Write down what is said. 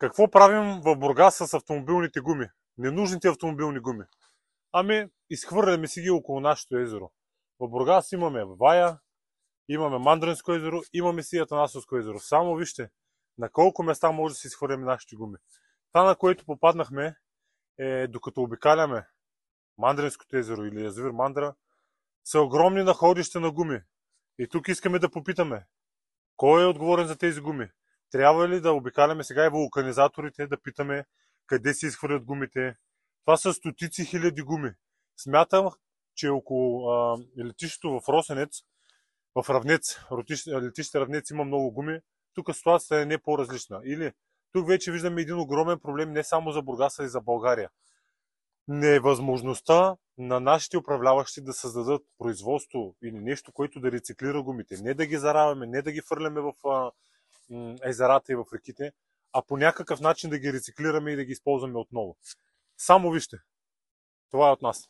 Какво правим в Бургас с автомобилните гуми? Ненужните автомобилни гуми. Ами, изхвърляме си ги около нашето езеро. В Бургас имаме Вая, имаме Мандренско езеро, имаме си Атанасовско езеро. Само вижте, на колко места може да си изхвърляме нашите гуми. Това, на което попаднахме, е докато обикаляме Мандренското езеро или язовир Мандра, са огромни находища на гуми. И тук искаме да попитаме, кой е отговорен за тези гуми? Трябва ли да обикаляме сега и вулканизаторите, да питаме къде се изхвърлят гумите? Това са стотици хиляди гуми. Смятам, че около летището в Росенец, в Равнец, летище Равнец има много гуми. Тук ситуацията е не по-различна. Или тук вече виждаме един огромен проблем не само за Бургас, а и за България. Невъзможността на нашите управляващи да създадат производство или нещо, което да рециклира гумите. Не да ги заравяме, не да ги фърляме в езерата и в реките, а по някакъв начин да ги рециклираме и да ги използваме отново. Само вижте. Това е от нас.